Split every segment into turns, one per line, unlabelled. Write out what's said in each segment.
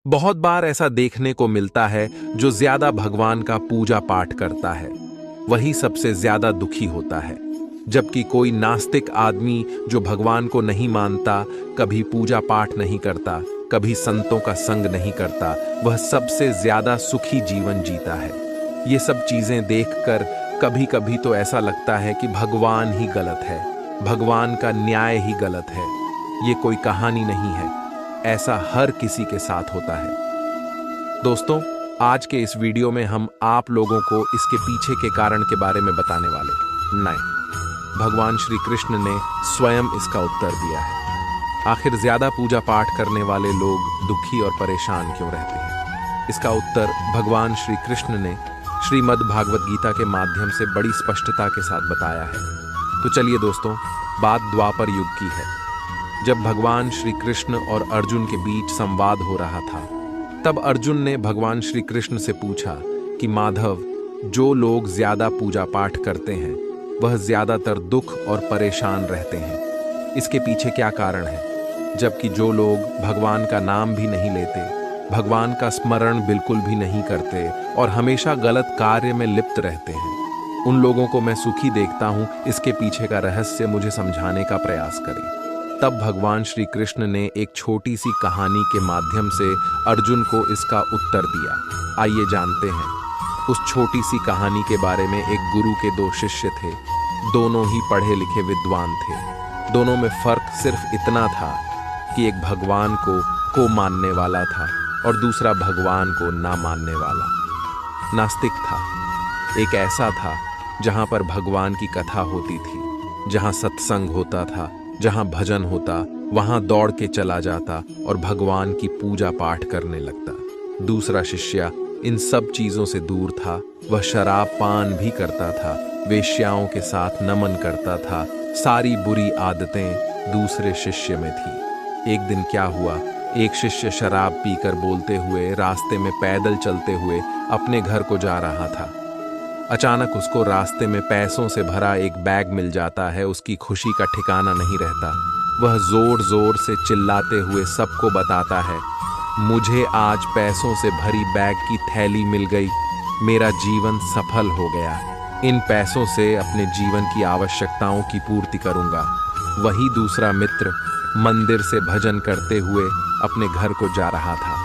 बहुत बार ऐसा देखने को मिलता है, जो ज्यादा भगवान का पूजा पाठ करता है वही सबसे ज्यादा दुखी होता है, जबकि कोई नास्तिक आदमी जो भगवान को नहीं मानता, कभी पूजा पाठ नहीं करता, कभी संतों का संग नहीं करता, वह सबसे ज्यादा सुखी जीवन जीता है। ये सब चीजें देखकर कभी कभी तो ऐसा लगता है कि भगवान ही गलत है, भगवान का न्याय ही गलत है। ये कोई कहानी नहीं है, ऐसा हर किसी के साथ होता है। दोस्तों, आज के इस वीडियो में हम आप लोगों को इसके पीछे के कारण के बारे में बताने वाले नहीं, भगवान श्री कृष्ण ने स्वयं इसका उत्तर दिया है। आखिर ज्यादा पूजा पाठ करने वाले लोग दुखी और परेशान क्यों रहते हैं? इसका उत्तर भगवान श्री कृष्ण ने श्रीमद् भागवत गीता के माध्यम से बड़ी स्पष्टता के साथ बताया है। तो चलिए दोस्तों, बात द्वापर युग की है, जब भगवान श्री कृष्ण और अर्जुन के बीच संवाद हो रहा था। तब अर्जुन ने भगवान श्री कृष्ण से पूछा कि माधव, जो लोग ज्यादा पूजा पाठ करते हैं वह ज्यादातर दुख और परेशान रहते हैं, इसके पीछे क्या कारण है? जबकि जो लोग भगवान का नाम भी नहीं लेते, भगवान का स्मरण बिल्कुल भी नहीं करते और हमेशा गलत कार्य में लिप्त रहते हैं, उन लोगों को मैं सुखी देखता हूं। इसके पीछे का रहस्य मुझे समझाने का प्रयास करें। तब भगवान श्री कृष्ण ने एक छोटी सी कहानी के माध्यम से अर्जुन को इसका उत्तर दिया। आइए जानते हैं। उस छोटी सी कहानी के बारे में एक गुरु के दो शिष्य थे। दोनों ही पढ़े लिखे विद्वान थे। दोनों में फर्क सिर्फ इतना था कि एक भगवान को मानने वाला था और दूसरा भगवान को ना मानने वाला नास्तिक था। एक ऐसा था जहां पर भगवान की कथा होती थी, जहां सत्संग होता था, जहां भजन होता, वहां दौड़ के चला जाता और भगवान की पूजा पाठ करने लगता। दूसरा शिष्य इन सब चीजों से दूर था। वह शराब पान भी करता था, वेश्याओं के साथ नमन करता था। सारी बुरी आदतें दूसरे शिष्य में थी। एक दिन क्या हुआ, एक शिष्य शराब पीकर बोलते हुए रास्ते में पैदल चलते हुए अपने घर को जा रहा था। अचानक उसको रास्ते में पैसों से भरा एक बैग मिल जाता है। उसकी खुशी का ठिकाना नहीं रहता। वह जोर जोर से चिल्लाते हुए सबको बताता है, मुझे आज पैसों से भरी बैग की थैली मिल गई, मेरा जीवन सफल हो गया। इन पैसों से अपने जीवन की आवश्यकताओं की पूर्ति करूंगा। वही दूसरा मित्र मंदिर से भजन करते हुए अपने घर को जा रहा था।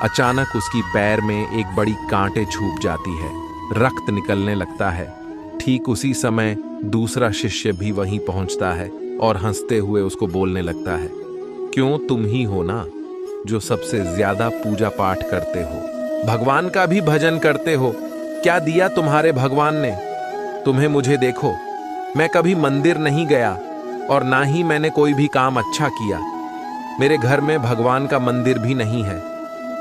अचानक उसकी पैर में एक बड़ी कांटे छूट जाती है, रक्त निकलने लगता है। ठीक उसी समय दूसरा शिष्य भी वहीं पहुंचता है और हंसते हुए उसको बोलने लगता है, क्यों, तुम ही हो ना जो सबसे ज्यादा पूजा पाठ करते हो, भगवान का भी भजन करते हो। क्या दिया तुम्हारे भगवान ने तुम्हें? मुझे देखो, मैं कभी मंदिर नहीं गया और ना ही मैंने कोई भी काम अच्छा किया। मेरे घर में भगवान का मंदिर भी नहीं है।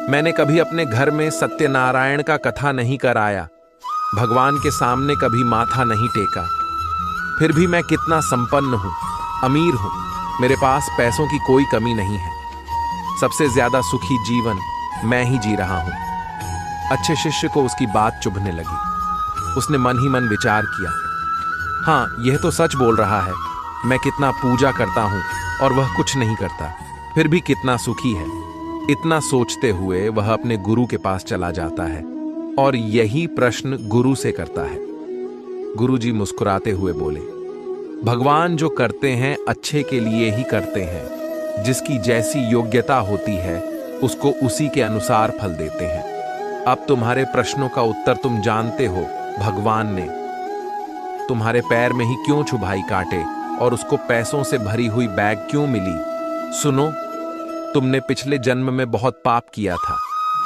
मैंने कभी अपने घर में सत्यनारायण का कथा नहीं कराया, भगवान के सामने कभी माथा नहीं टेका। फिर भी मैं कितना संपन्न हूं, अमीर हूं, मेरे पास पैसों की कोई कमी नहीं है। सबसे ज्यादा सुखी जीवन मैं ही जी रहा हूं। अच्छे शिष्य को उसकी बात चुभने लगी। उसने मन ही मन विचार किया, हाँ, यह तो सच बोल रहा है। मैं कितना पूजा करता हूं और वह कुछ नहीं करता, फिर भी कितना सुखी है। इतना सोचते हुए वह अपने गुरु के पास चला जाता है और यही प्रश्न गुरु से करता है। गुरुजी मुस्कुराते हुए बोले, भगवान जो करते हैं अच्छे के लिए ही करते हैं। जिसकी जैसी योग्यता होती है उसको उसी के अनुसार फल देते हैं। अब तुम्हारे प्रश्नों का उत्तर तुम जानते हो। भगवान ने तुम्हारे पैर में ही क्यों चुभाई कांटे और उसको पैसों से भरी हुई बैग क्यों मिली? सुनो, तुमने पिछले जन्म में बहुत पाप किया था,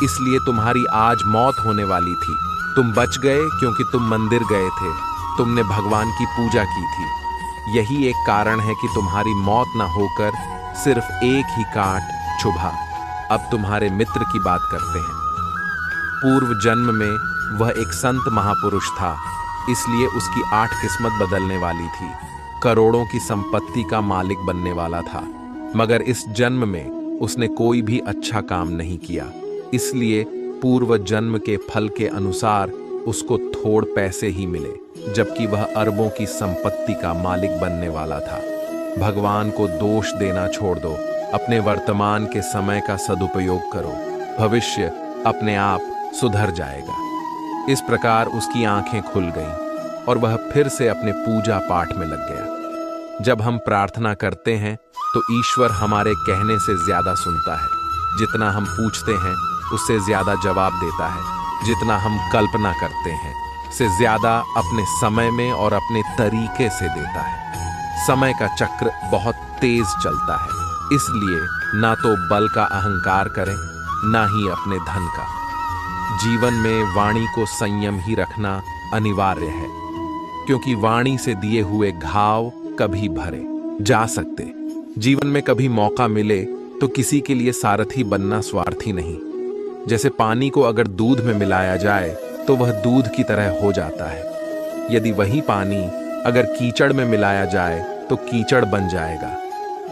इसलिए तुम्हारी आज मौत होने वाली थी। तुम बच गए क्योंकि तुम मंदिर गए थे, तुमने भगवान की पूजा की थी। यही एक कारण है कि तुम्हारी मौत न होकर सिर्फ एक ही कांट चुभा। अब तुम्हारे मित्र की बात करते हैं। पूर्व जन्म में वह एक संत महापुरुष था, इसलिए उसकी 8 किस्मत बदलने वाली थी। करोड़ों की संपत्ति का मालिक बनने वाला था, मगर इस जन्म में उसने कोई भी अच्छा काम नहीं किया, इसलिए पूर्व जन्म के फल के अनुसार उसको थोड़ पैसे ही मिले, जबकि वह अरबों की संपत्ति का मालिक बनने वाला था। भगवान को दोष देना छोड़ दो, अपने वर्तमान के समय का सदुपयोग करो। भविष्य अपने आप सुधर जाएगा। इस प्रकार उसकी आंखें खुल गईं और वह फिर से अपने पूजा पाठ में लग गया। जब हम प्रार्थना करते हैं तो ईश्वर हमारे कहने से ज्यादा सुनता है। जितना हम पूछते हैं उससे ज्यादा जवाब देता है। जितना हम कल्पना करते हैं से ज्यादा अपने समय में और अपने तरीके से देता है। समय का चक्र बहुत तेज चलता है, इसलिए ना तो बल का अहंकार करें, ना ही अपने धन का। जीवन में वाणी को संयम ही रखना अनिवार्य है, क्योंकि वाणी से दिए हुए घाव कभी भरे जा सकते। जीवन में कभी मौका मिले तो किसी के लिए सारथी बनना स्वार्थी नहीं। जैसे पानी को अगर दूध में मिलाया जाए तो वह दूध की तरह हो जाता है। यदि वही पानी अगर कीचड़ में मिलाया जाए तो कीचड़ बन जाएगा।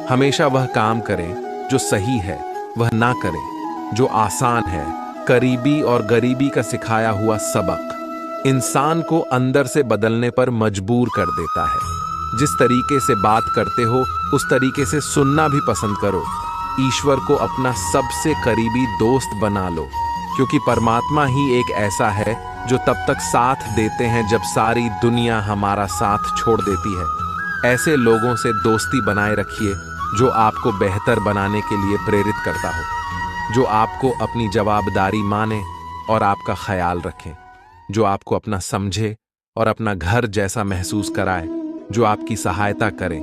हमेशा वह काम करें जो सही है, वह ना करें जो आसान है। करीबी और गरीबी का सिखाया हुआ सबक इंसान को अंदर से बदलने पर मजबूर कर देता है। जिस तरीके से बात करते हो उस तरीके से सुनना भी पसंद करो। ईश्वर को अपना सबसे करीबी दोस्त बना लो, क्योंकि परमात्मा ही एक ऐसा है जो तब तक साथ देते हैं जब सारी दुनिया हमारा साथ छोड़ देती है। ऐसे लोगों से दोस्ती बनाए रखिए जो आपको बेहतर बनाने के लिए प्रेरित करता हो, जो आपको अपनी जवाबदारी माने और आपका ख्याल रखें, जो आपको अपना समझे और अपना घर जैसा महसूस कराए, जो आपकी सहायता करे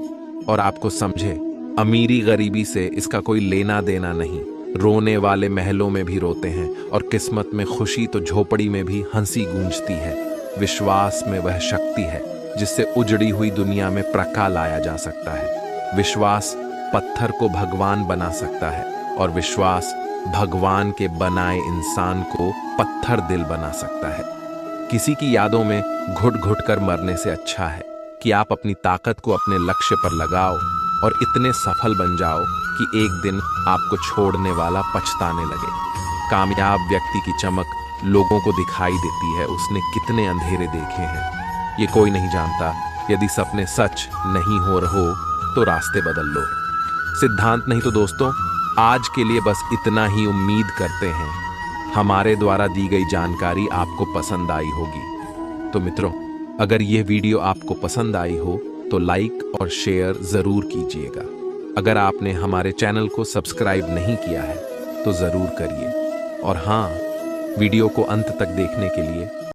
और आपको समझे। अमीरी गरीबी से इसका कोई लेना देना नहीं। रोने वाले महलों में भी रोते हैं और किस्मत में खुशी तो झोपड़ी में भी हंसी गूंजती है। विश्वास में वह शक्ति है जिससे उजड़ी हुई दुनिया में प्रकाश लाया जा सकता है। विश्वास पत्थर को भगवान बना सकता है और विश्वास भगवान के बनाए इंसान को पत्थर दिल बना सकता है। किसी की यादों में घुट घुट कर मरने से अच्छा है कि आप अपनी ताकत को अपने लक्ष्य पर लगाओ और इतने सफल बन जाओ कि एक दिन आपको छोड़ने वाला पछताने लगे। कामयाब व्यक्ति की चमक लोगों को दिखाई देती है, उसने कितने अंधेरे देखे हैं ये कोई नहीं जानता। यदि सपने सच नहीं हो रहे तो रास्ते बदल लो। सिद्धांत नहीं तो दोस्तों, आज के लिए बस इतना ही। उम्मीद करते हैं हमारे द्वारा दी गई जानकारी आपको पसंद आई होगी। तो मित्रों, अगर यह वीडियो आपको पसंद आई हो तो लाइक और शेयर जरूर कीजिएगा। अगर आपने हमारे चैनल को सब्सक्राइब नहीं किया है तो जरूर करिए। और हाँ, वीडियो को अंत तक देखने के लिए